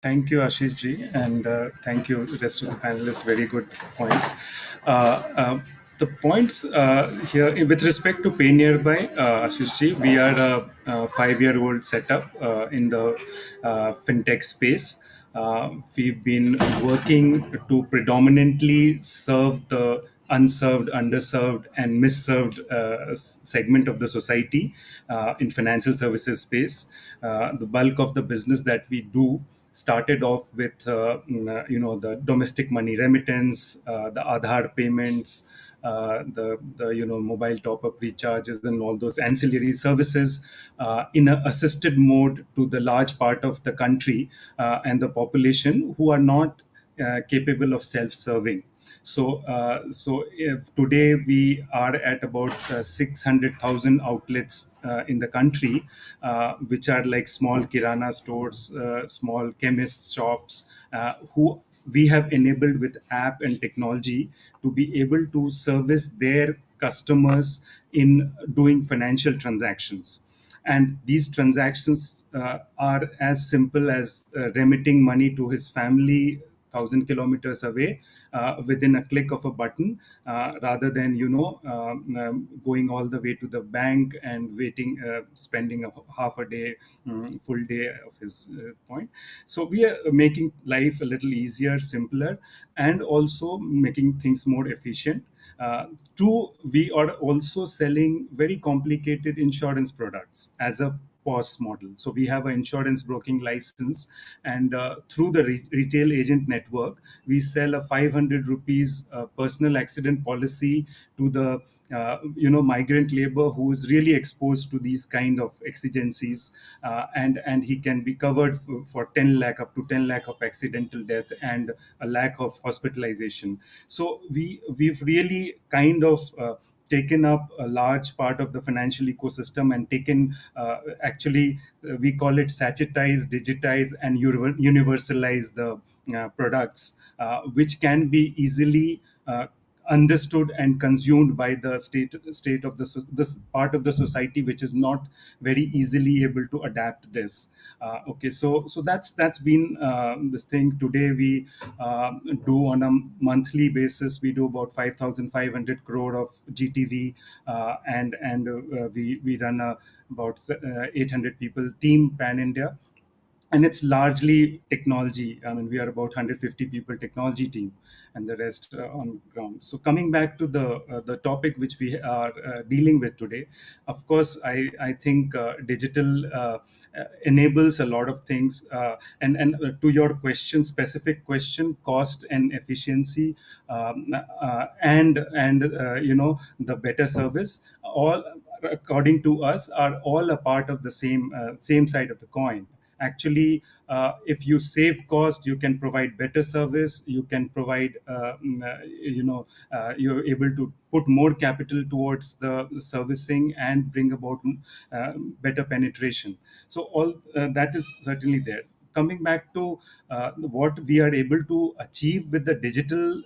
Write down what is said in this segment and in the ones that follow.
Thank you, Ashish ji, and thank you, rest of the panelists. Very good points. The points here, with respect to Pay Nearby, Ashish ji, we are a 5-year-old setup in the fintech space. We've been working to predominantly serve the unserved, underserved, and misserved segment of the society in financial services space. The bulk of the business that we do started off with the domestic money remittance, the Aadhaar payments, the mobile top up recharges and all those ancillary services in an assisted mode to the large part of the country and the population who are not capable of self-serving. So if today we are at about 600,000 outlets in the country, which are like small kirana stores, small chemist shops, who we have enabled with app and technology to be able to service their customers in doing financial transactions. And these transactions are as simple as remitting money to his family 1,000 kilometers away within a click of a button, rather than going all the way to the bank and waiting, spending a half a day, full day of his point. So we are making life a little easier, simpler, and also making things more efficient. Two, we are also selling very complicated insurance products as a POS model. So we have an insurance broking license, and through the retail agent network, we sell a 500 rupees personal accident policy to the migrant labor who is really exposed to these kind of exigencies, and he can be covered for 10 lakh, up to 10 lakh of accidental death and a lakh of hospitalization. So we've really kind of taken up a large part of the financial ecosystem and taken, actually, we call it sachetize, digitize, and universalize the products, which can be easily understood and consumed by the state of this part of the society which is not very easily able to adapt this. Okay, so that's been this thing. Today we do on a monthly basis, we do about 5,500 crore of GTV, and we run a about 800 people team pan India, and it's largely technology. I mean, we are about 150 people technology team, and the rest on ground. So coming back to the topic which we are dealing with today, of course, I think digital enables a lot of things. And to your question, specific question, cost and efficiency, and the better service, all according to us are all a part of the same side of the coin. Actually, if you save cost, you can provide better service, you can provide, you're able to put more capital towards the servicing and bring about uh, better penetration. So all that is certainly there. Coming back to what we are able to achieve with the digital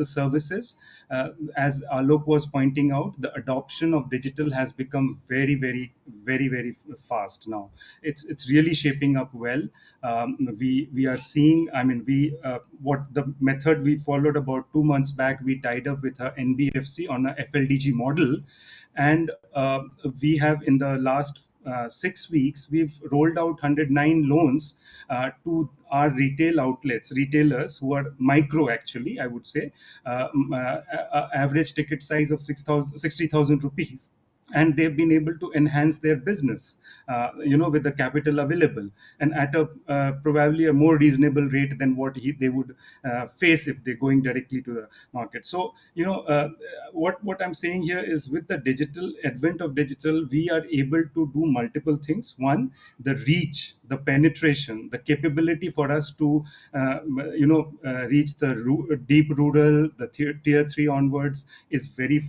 services, as Alok was pointing out, the adoption of digital has become very, very, very, very fast now. It's really shaping up well. We are seeing. I mean, we what the method we followed about 2 months back. We tied up with a NBFC on a FLDG model, and we have in the last 6 weeks we've rolled out 109 loans to our retail outlets, retailers who are micro, actually, I would say, average ticket size of 60,000 rupees, and they've been able to enhance their business, with the capital available, and at a probably a more reasonable rate than what they would face if they're going directly to the market. So what I'm saying here is, with the digital advent of digital, we are able to do multiple things. One, the reach, the penetration, the capability for us to reach the deep rural, the tier 3 onwards, is very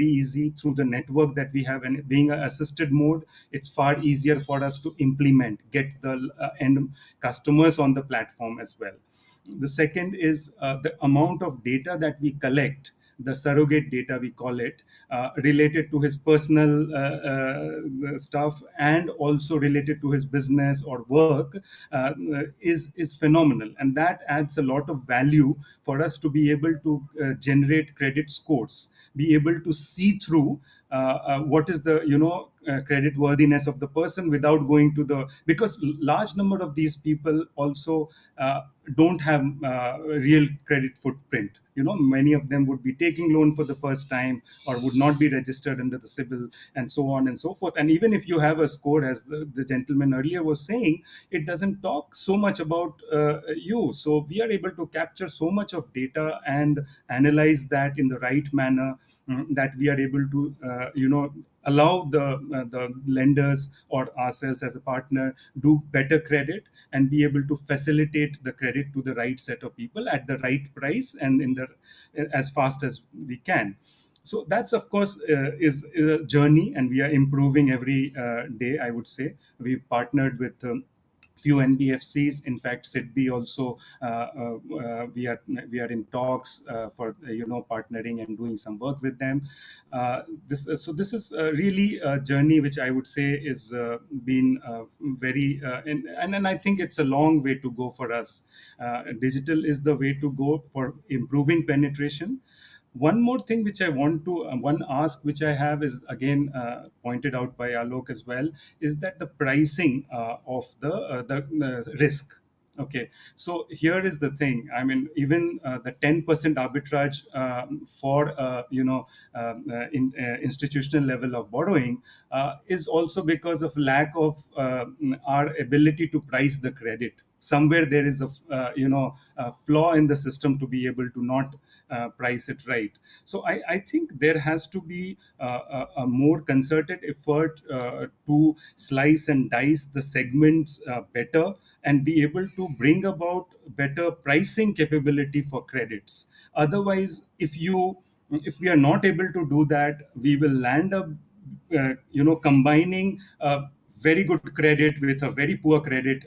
easy through the network that we have. And being an assisted mode, it's far easier for us to implement, get the end customers on the platform as well. The second is the amount of data that we collect the surrogate data, we call it, related to his personal stuff and also related to his business or work, is phenomenal, and that adds a lot of value for us to be able to generate credit scores, be able to see through what is the credit worthiness of the person without going to the, because large number of these people also don't have real credit footprint. Many of them would be taking loan for the first time or would not be registered under the civil, and so on and so forth. And even if you have a score, as the gentleman earlier was saying, it doesn't talk so much about you. So we are able to capture so much of data and analyze that in the right manner, that we are able to allow the lenders or ourselves as a partner do better credit and be able to facilitate the credit to the right set of people at the right price and in the as fast as we can. So that's, of course, is a journey, and we are improving every day, I would say. We've partnered with few NBFCs. In fact, SIDBI also, we are in talks for partnering and doing some work with them. This is really a journey which I would say is been very and I think it's a long way to go for us. Digital is the way to go for improving penetration. One more thing which I want to, one ask which I have is again pointed out by Alok as well, is that the pricing of the risk. Okay, so here is the thing. I mean, even the 10% arbitrage for institutional level of borrowing is also because of lack of our ability to price the credit. Somewhere there is a flaw in the system to be able to not price it right. So I think there has to be a more concerted effort to slice and dice the segments better and be able to bring about better pricing capability for credits. Otherwise, if we are not able to do that, we will land up combining very good credit with a very poor credit,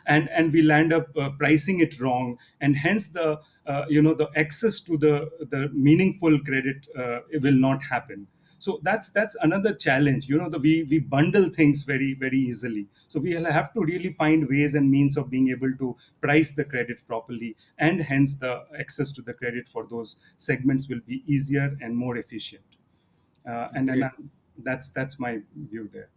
and we land up pricing it wrong, and hence the access to the meaningful credit will not happen. So that's another challenge. We bundle things very very easily. So we will have to really find ways and means of being able to price the credit properly, and hence the access to the credit for those segments will be easier and more efficient. And Great. that's my view there.